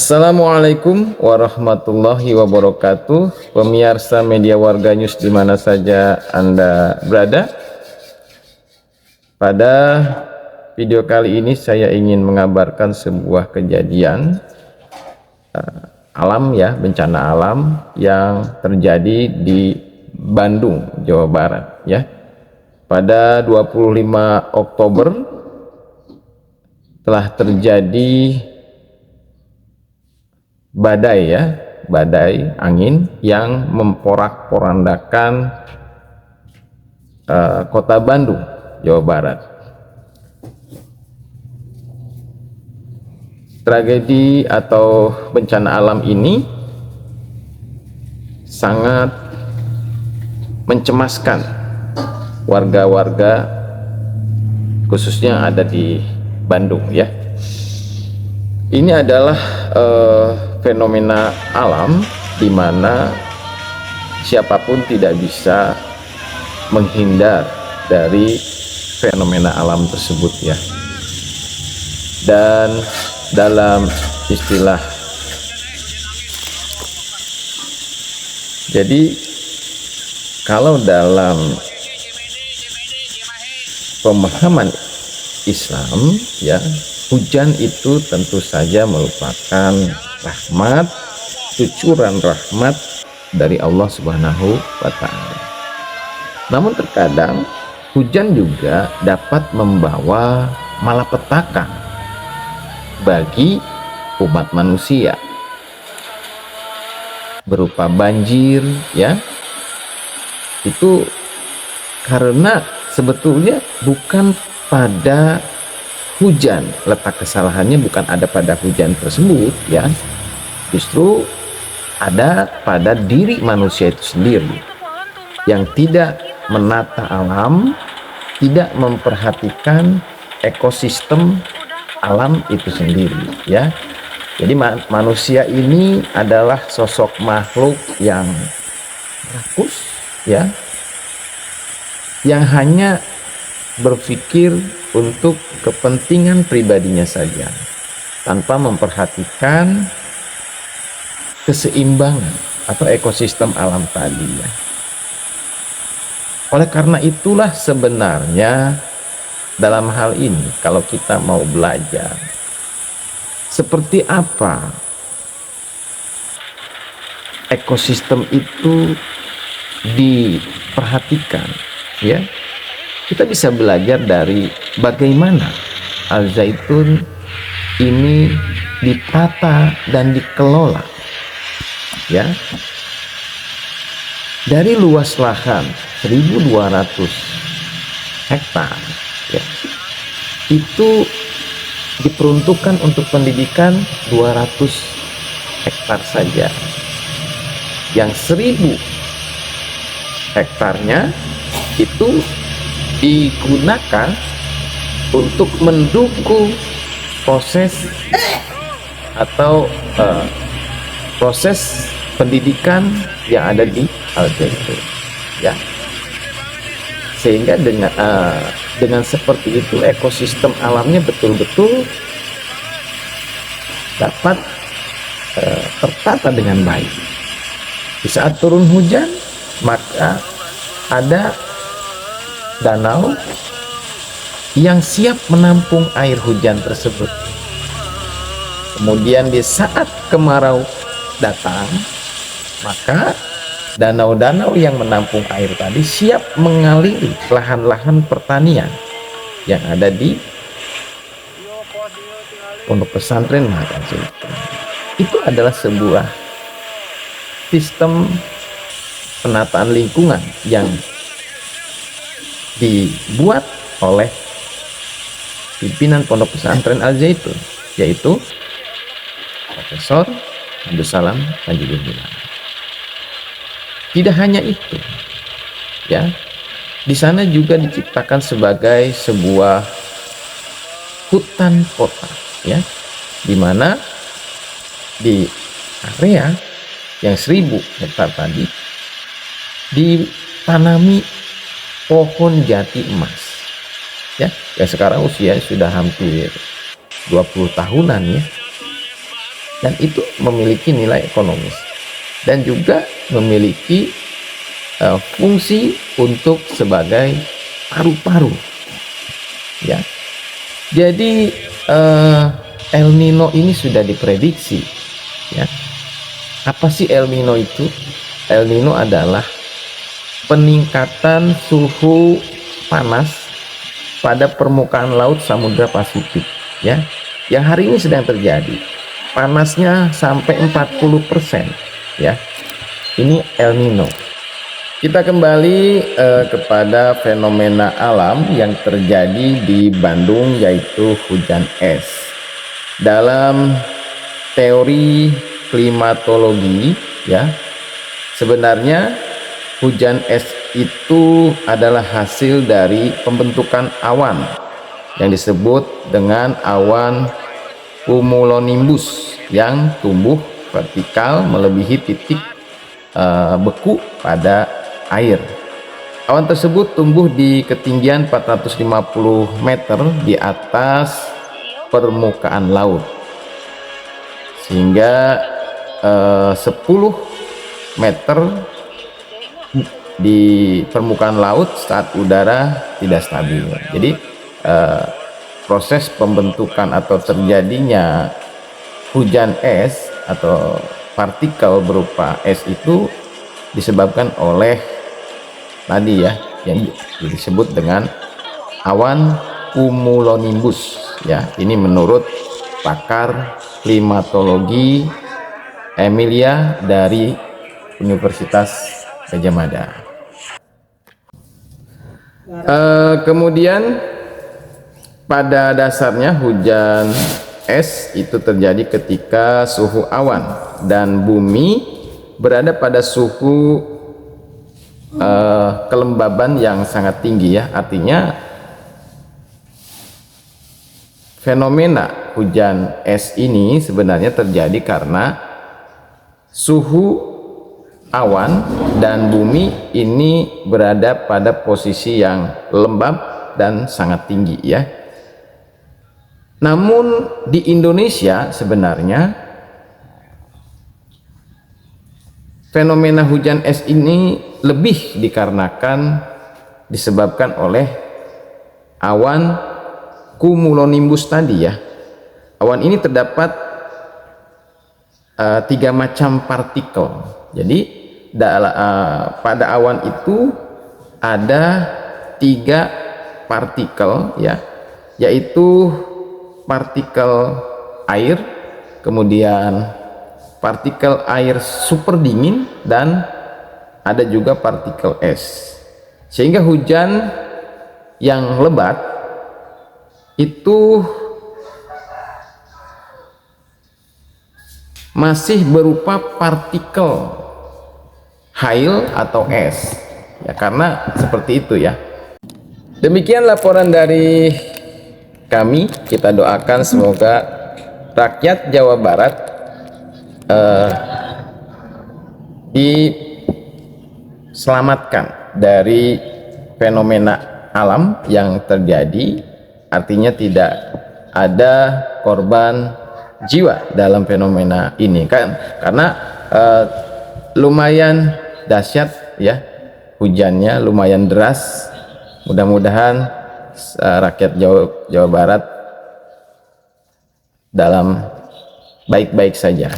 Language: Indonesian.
Assalamualaikum warahmatullahi wabarakatuh, pemirsa media Warga News di mana saja Anda berada. Pada video kali ini saya ingin mengabarkan sebuah kejadian alam ya, bencana alam yang terjadi di Bandung, Jawa Barat ya. Pada 25 Oktober telah terjadi badai angin yang memporak-porandakan kota Bandung, Jawa Barat. Tragedi atau bencana alam ini sangat mencemaskan warga-warga khususnya yang ada di Bandung ya. Ini adalah fenomena alam di mana siapapun tidak bisa menghindar dari fenomena alam tersebut ya. Dan dalam istilah, jadi kalau dalam pemahaman Islam ya, hujan itu tentu saja merupakan rahmat, cucuran rahmat dari Allah Subhanahu wa Ta'ala. Namun terkadang hujan juga dapat membawa malapetaka bagi umat manusia, berupa banjir ya. Itu karena sebetulnya bukan pada hujan, letak kesalahannya bukan ada pada hujan tersebut ya, justru ada pada diri manusia itu sendiri yang tidak menata alam, tidak memperhatikan ekosistem alam itu sendiri ya. Jadi manusia ini adalah sosok makhluk yang rakus ya, yang hanya berpikir untuk kepentingan pribadinya saja tanpa memperhatikan keseimbangan atau ekosistem alam tadi ya. Oleh karena itulah sebenarnya dalam hal ini kalau kita mau belajar seperti apa ekosistem itu diperhatikan ya, kita bisa belajar dari bagaimana Al-Zaitun ini ditata dan dikelola ya. Dari luas lahan 1.200 hektar ya, itu diperuntukkan untuk pendidikan 200 hektar saja. Yang 1.000 hektarnya itu digunakan untuk mendukung proses atau proses pendidikan yang ada di Al-Zaitun ya. Sehingga dengan seperti itu ekosistem alamnya betul-betul dapat tertata dengan baik. Di saat turun hujan maka ada danau yang siap menampung air hujan tersebut. Kemudian di saat kemarau datang, maka danau-danau yang menampung air tadi siap mengaliri lahan-lahan pertanian yang ada di Pondok Pesantren Al-Zaitun. Itu adalah sebuah sistem penataan lingkungan yang dibuat oleh pimpinan Pondok Pesantren Al-Zaitun, yaitu Profesor Abdul Salam Panji Gumilang. Tidak hanya itu ya, di sana juga diciptakan sebagai sebuah hutan kota ya, di mana di area yang 1.000 hektar tadi ditanami pohon jati emas ya, yang sekarang usia sudah hampir 20 tahunan ya. dan itu memiliki nilai ekonomis dan juga memiliki fungsi untuk sebagai paru-paru, ya. Jadi El Nino ini sudah diprediksi, ya. Apa sih El Nino itu? El Nino adalah peningkatan suhu panas pada permukaan laut Samudra Pasifik, ya, yang hari ini sedang terjadi. Panasnya sampai 40%, ya. Ini El Nino. Kita kembali kepada fenomena alam yang terjadi di Bandung, yaitu hujan es. Dalam teori klimatologi, ya, sebenarnya hujan es itu adalah hasil dari pembentukan awan yang disebut dengan awan cumulonimbus yang tumbuh vertikal melebihi titik beku pada air. Awan tersebut tumbuh di ketinggian 450 meter di atas permukaan laut, sehingga 10 meter di permukaan laut saat udara tidak stabil. Jadi proses pembentukan atau terjadinya hujan es atau partikel berupa es itu disebabkan oleh tadi, ya, yang disebut dengan awan cumulonimbus, ya. Ini menurut pakar klimatologi Emilia dari Universitas Gadjah Mada. Kemudian pada dasarnya hujan es itu terjadi ketika suhu awan dan bumi berada pada suhu kelembaban yang sangat tinggi, ya. Artinya fenomena hujan es ini sebenarnya terjadi karena suhu awan dan bumi ini berada pada posisi yang lembab dan sangat tinggi, ya. Namun di Indonesia sebenarnya fenomena hujan es ini lebih dikarenakan disebabkan oleh awan cumulonimbus tadi, ya. Awan ini terdapat 3 macam partikel. Jadi pada awan itu ada 3 partikel, ya, yaitu partikel air, kemudian partikel air super dingin, dan ada juga partikel es. Sehingga hujan yang lebat itu masih berupa partikel hail atau es, ya, karena seperti itu, ya. Demikian laporan dari kami. Kita doakan semoga rakyat Jawa Barat diselamatkan dari fenomena alam yang terjadi, artinya tidak ada korban jiwa dalam fenomena ini, kan, karena lumayan dahsyat, ya, hujannya lumayan deras. Mudah-mudahan rakyat Jawa Barat dalam baik-baik saja.